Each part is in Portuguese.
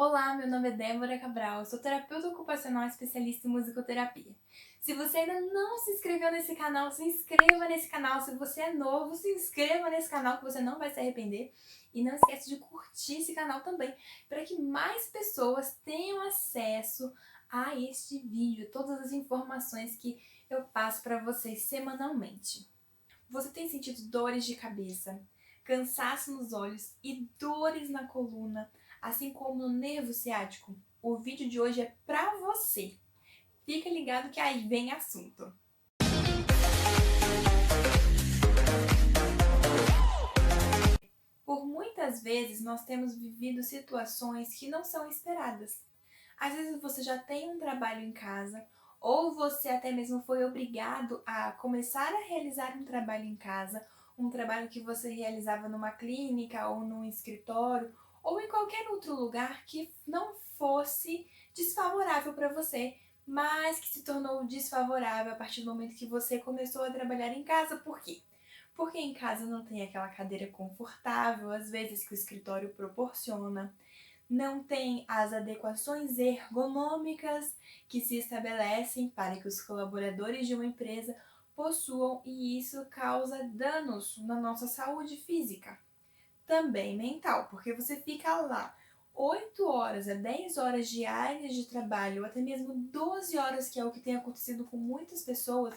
Olá, meu nome é Débora Cabral, eu sou terapeuta ocupacional especialista em musicoterapia. Se você ainda não se inscreveu nesse canal, se inscreva nesse canal. Se você é novo, se inscreva nesse canal que você não vai se arrepender. E não esquece de curtir esse canal também, para que mais pessoas tenham acesso a este vídeo, todas as informações que eu passo para vocês semanalmente. Você tem sentido dores de cabeça, cansaço nos olhos e dores na coluna, assim como no nervo ciático? O vídeo de hoje é pra você. Fica ligado que aí vem assunto. Por muitas vezes nós temos vivido situações que não são esperadas. Às vezes você já tem um trabalho em casa, ou você até mesmo foi obrigado a começar a realizar um trabalho em casa, um trabalho que você realizava numa clínica ou num escritório, ou em qualquer outro lugar que não fosse desfavorável para você, mas que se tornou desfavorável a partir do momento que você começou a trabalhar em casa. Por quê? Porque em casa não tem aquela cadeira confortável, às vezes que o escritório proporciona, não tem as adequações ergonômicas que se estabelecem para que os colaboradores de uma empresa possuam, e isso causa danos na nossa saúde física, também mental, porque você fica lá 8 horas a 10 horas diárias de trabalho, ou até mesmo 12 horas, que é o que tem acontecido com muitas pessoas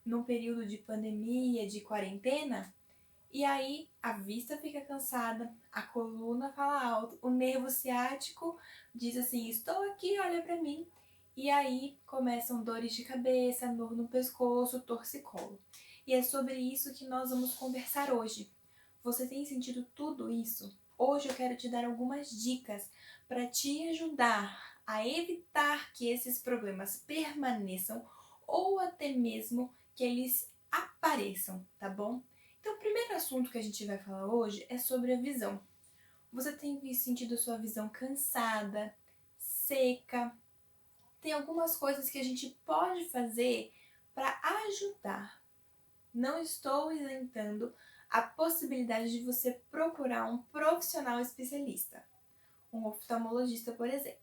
no período de pandemia, de quarentena. E aí a vista fica cansada, a coluna fala alto, o nervo ciático diz assim: estou aqui, olha para mim. E aí começam dores de cabeça, dor no pescoço, torcicolo. E é sobre isso que nós vamos conversar hoje. Você tem sentido tudo isso? Hoje eu quero te dar algumas dicas para te ajudar a evitar que esses problemas permaneçam ou até mesmo que eles apareçam, tá bom? Então, o primeiro assunto que a gente vai falar hoje é sobre a visão. Você tem sentido sua visão cansada, seca? Tem algumas coisas que a gente pode fazer para ajudar. Não estou isentando a possibilidade de você procurar um profissional especialista, um oftalmologista, por exemplo.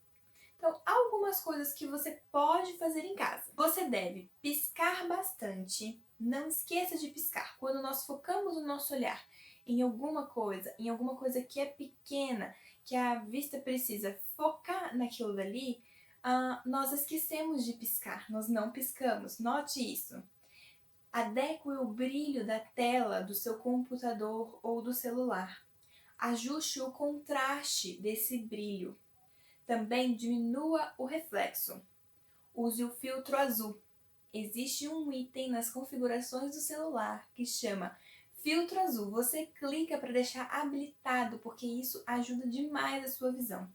Então, algumas coisas que você pode fazer em casa. Você deve piscar bastante. Não esqueça de piscar. Quando nós focamos o nosso olhar em alguma coisa que é pequena, que a vista precisa focar naquilo dali, nós esquecemos de piscar. Nós não piscamos. Note isso. Adeque o brilho da tela do seu computador ou do celular. Ajuste o contraste desse brilho. Também diminua o reflexo. Use o filtro azul. Existe um item nas configurações do celular que chama filtro azul. Você clica para deixar habilitado, porque isso ajuda demais a sua visão.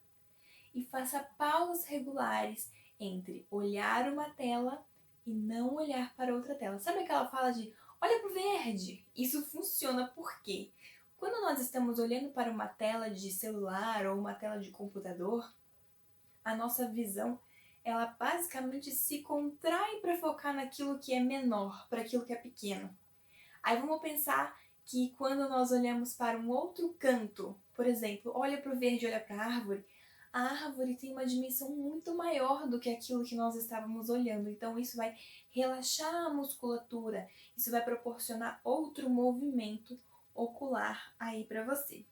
E faça pausas regulares entre olhar uma tela e não olhar para outra tela. Sabe aquela fala de olha para o verde? Isso funciona porque quando nós estamos olhando para uma tela de celular ou uma tela de computador, a nossa visão, ela basicamente se contrai para focar naquilo que é menor, para aquilo que é pequeno. Aí vamos pensar que quando nós olhamos para um outro canto, por exemplo, olha para o verde, olha para a árvore tem uma dimensão muito maior do que aquilo que nós estávamos olhando. Então isso vai relaxar a musculatura, isso vai proporcionar outro movimento ocular aí para você.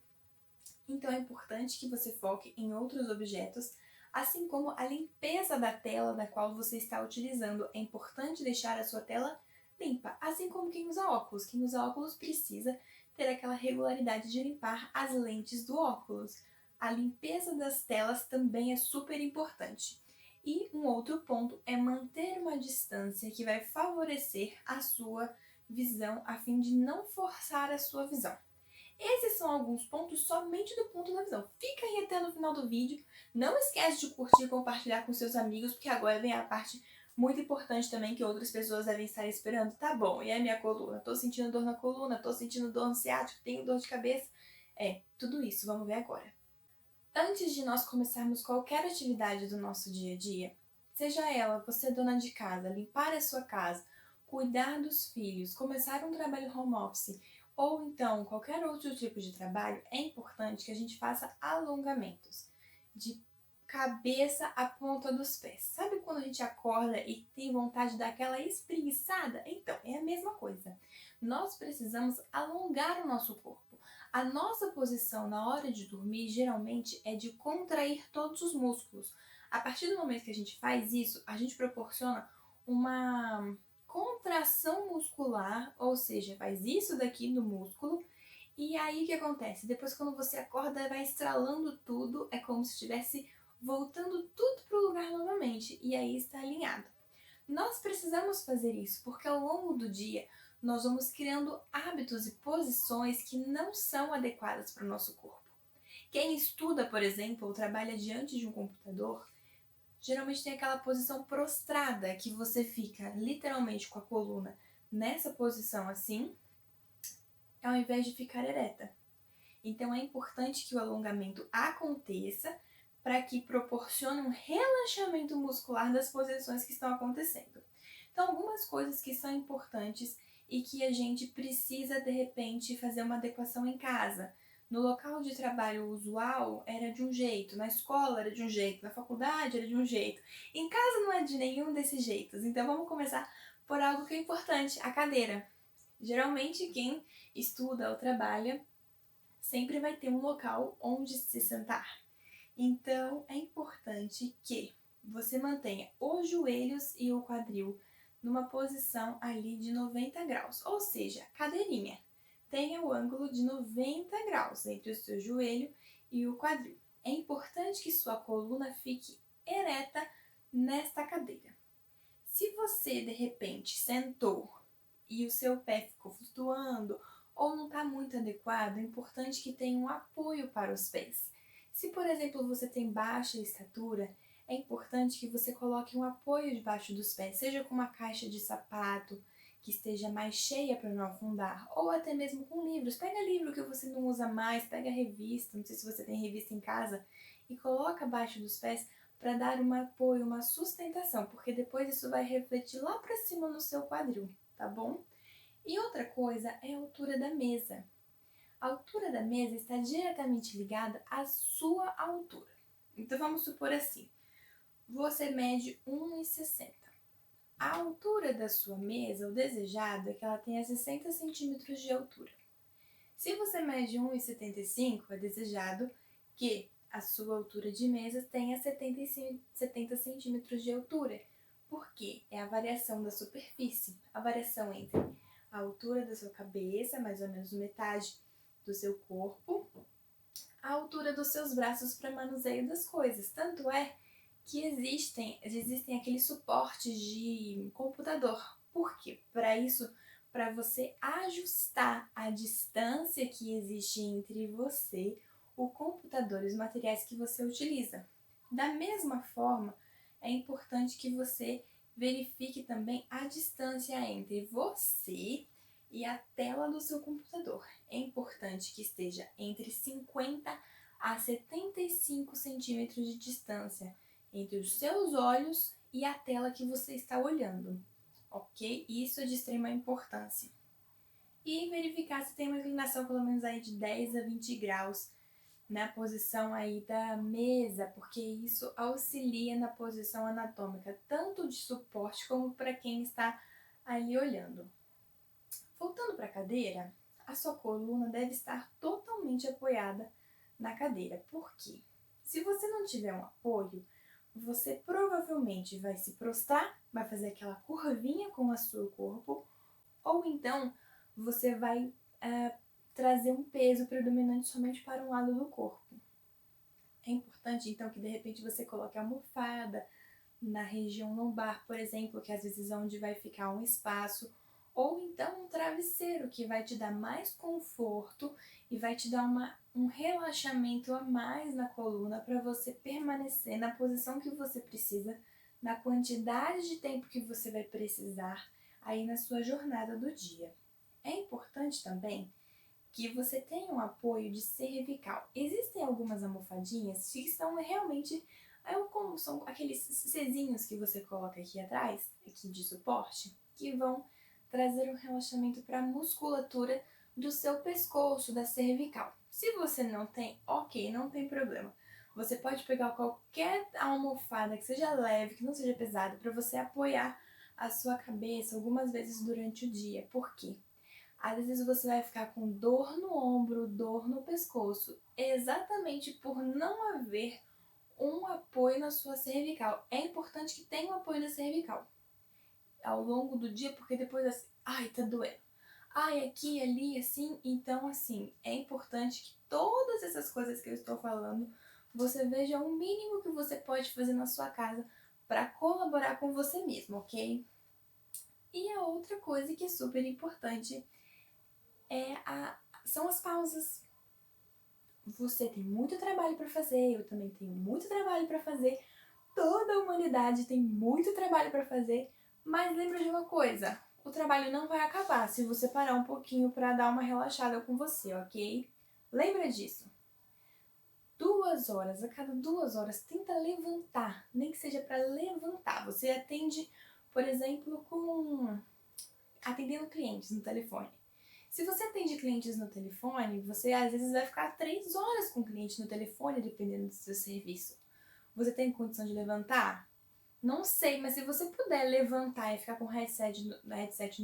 Então é importante que você foque em outros objetos, assim como a limpeza da tela da qual você está utilizando. É importante deixar a sua tela limpa, assim como quem usa óculos. Quem usa óculos precisa ter aquela regularidade de limpar as lentes do óculos. A limpeza das telas também é super importante. E um outro ponto é manter uma distância que vai favorecer a sua visão, a fim de não forçar a sua visão. Esses são alguns pontos somente do ponto da visão. Fica aí até no final do vídeo. Não esquece de curtir e compartilhar com seus amigos, porque agora vem a parte muito importante também que outras pessoas devem estar esperando. Tá bom, e a minha coluna? Tô sentindo dor na coluna, tô sentindo dor no ciático, tenho dor de cabeça. Tudo isso, vamos ver agora. Antes de nós começarmos qualquer atividade do nosso dia a dia, seja ela você dona de casa, limpar a sua casa, cuidar dos filhos, começar um trabalho home office, ou então qualquer outro tipo de trabalho, é importante que a gente faça alongamentos de cabeça à ponta dos pés. Sabe quando a gente acorda e tem vontade de dar aquela espreguiçada? Então, é a mesma coisa. Nós precisamos alongar o nosso corpo. A nossa posição na hora de dormir geralmente é de contrair todos os músculos. A partir do momento que a gente faz isso, a gente proporciona uma contração muscular, ou seja, faz isso daqui no músculo. E aí o que acontece? Depois quando você acorda, vai estralando tudo, é como se estivesse voltando tudo para o lugar novamente, e aí está alinhado. Nós precisamos fazer isso porque ao longo do dia nós vamos criando hábitos e posições que não são adequadas para o nosso corpo. Quem estuda, por exemplo, ou trabalha diante de um computador, geralmente tem aquela posição prostrada, que você fica literalmente com a coluna nessa posição assim, ao invés de ficar ereta. Então é importante que o alongamento aconteça para que proporcione um relaxamento muscular das posições que estão acontecendo. Então, algumas coisas que são importantes e que a gente precisa, de repente, fazer uma adequação em casa. No local de trabalho usual era de um jeito, na escola era de um jeito, na faculdade era de um jeito. Em casa não é de nenhum desses jeitos. Então vamos começar por algo que é importante, a cadeira. Geralmente quem estuda ou trabalha sempre vai ter um local onde se sentar. Então, é importante que você mantenha os joelhos e o quadril numa posição ali de 90 graus, ou seja, cadeirinha. Tenha o ângulo de 90 graus entre o seu joelho e o quadril. É importante que sua coluna fique ereta nesta cadeira. Se você, de repente, sentou e o seu pé ficou flutuando ou não está muito adequado, é importante que tenha um apoio para os pés. Se, por exemplo, você tem baixa estatura, é importante que você coloque um apoio debaixo dos pés, seja com uma caixa de sapato que esteja mais cheia para não afundar, ou até mesmo com livros. Pega livro que você não usa mais, pega revista, não sei se você tem revista em casa, e coloca abaixo dos pés para dar um apoio, uma sustentação, porque depois isso vai refletir lá para cima no seu quadril, tá bom? E outra coisa é a altura da mesa. A altura da mesa está diretamente ligada à sua altura. Então vamos supor assim, você mede 1,60. A altura da sua mesa, o desejado é que ela tenha 60 centímetros de altura. Se você mede 1,75, é desejado que a sua altura de mesa tenha 70 centímetros de altura. Por quê? É a variação da superfície, a variação entre a altura da sua cabeça, mais ou menos metade do seu corpo, a altura dos seus braços para manuseio das coisas. Tanto é que existem aqueles suportes de computador. Por quê? Para isso, para você ajustar a distância que existe entre você, o computador e os materiais que você utiliza. Da mesma forma, é importante que você verifique também a distância entre você e a tela do seu computador. É importante que esteja entre 50 a 75 centímetros de distância entre os seus olhos e a tela que você está olhando, ok? Isso é de extrema importância. E verificar se tem uma inclinação pelo menos aí de 10 a 20 graus na posição aí da mesa, porque isso auxilia na posição anatômica, tanto de suporte como para quem está ali olhando. Voltando para a cadeira, a sua coluna deve estar totalmente apoiada na cadeira. Por quê? Se você não tiver um apoio, você provavelmente vai se prostrar, vai fazer aquela curvinha com o seu corpo, ou então você vai trazer um peso predominante somente para um lado do corpo. É importante, então, que de repente você coloque a almofada na região lombar, por exemplo, que às vezes é onde vai ficar um espaço, ou então um travesseiro que vai te dar mais conforto e vai te dar um relaxamento a mais na coluna para você permanecer na posição que você precisa, na quantidade de tempo que você vai precisar aí na sua jornada do dia. É importante também que você tenha um apoio de cervical. Existem algumas almofadinhas que são realmente como são aqueles cezinhos que você coloca aqui atrás, aqui de suporte, que vão trazer um relaxamento para a musculatura do seu pescoço, da cervical. Se você não tem, ok, não tem problema. Você pode pegar qualquer almofada que seja leve, que não seja pesada, para você apoiar a sua cabeça algumas vezes durante o dia. Por quê? Às vezes você vai ficar com dor no ombro, dor no pescoço, exatamente por não haver um apoio na sua cervical. É importante que tenha um apoio na cervical ao longo do dia, porque depois assim, ai, tá doendo. Ai, aqui, ali, assim. Então, assim, é importante que todas essas coisas que eu estou falando, você veja o mínimo que você pode fazer na sua casa para colaborar com você mesmo, ok? E a outra coisa que é super importante são as pausas. Você tem muito trabalho para fazer, eu também tenho muito trabalho para fazer, toda a humanidade tem muito trabalho para fazer, mas lembra de uma coisa, o trabalho não vai acabar se você parar um pouquinho para dar uma relaxada com você, ok? Lembra disso. 2 horas, a cada 2 horas, tenta levantar, nem que seja para levantar. Você atende, por exemplo, atendendo clientes no telefone. Se você atende clientes no telefone, você às vezes vai ficar 3 horas com o cliente no telefone, dependendo do seu serviço. Você tem condição de levantar? Não sei, mas se você puder levantar e ficar com o headset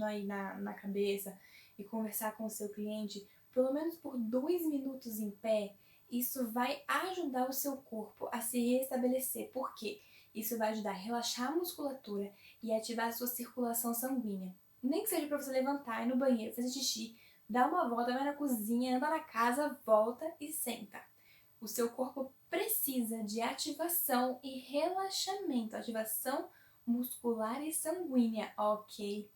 aí na cabeça e conversar com o seu cliente, pelo menos por 2 minutos em pé, isso vai ajudar o seu corpo a se restabelecer. Por quê? Isso vai ajudar a relaxar a musculatura e ativar a sua circulação sanguínea. Nem que seja para você levantar, ir no banheiro, fazer xixi, dar uma volta, vai na cozinha, anda na casa, volta e senta. O seu corpo precisa de ativação e relaxamento, ativação muscular e sanguínea, ok?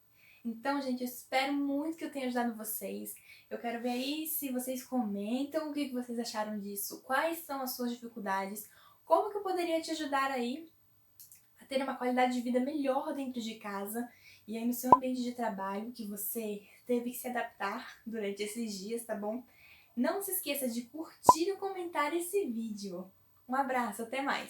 Então, gente, eu espero muito que eu tenha ajudado vocês. Eu quero ver aí se vocês comentam o que vocês acharam disso, quais são as suas dificuldades, como que eu poderia te ajudar aí a ter uma qualidade de vida melhor dentro de casa e aí no seu ambiente de trabalho que você teve que se adaptar durante esses dias, tá bom? Não se esqueça de curtir e comentar esse vídeo. Um abraço, até mais!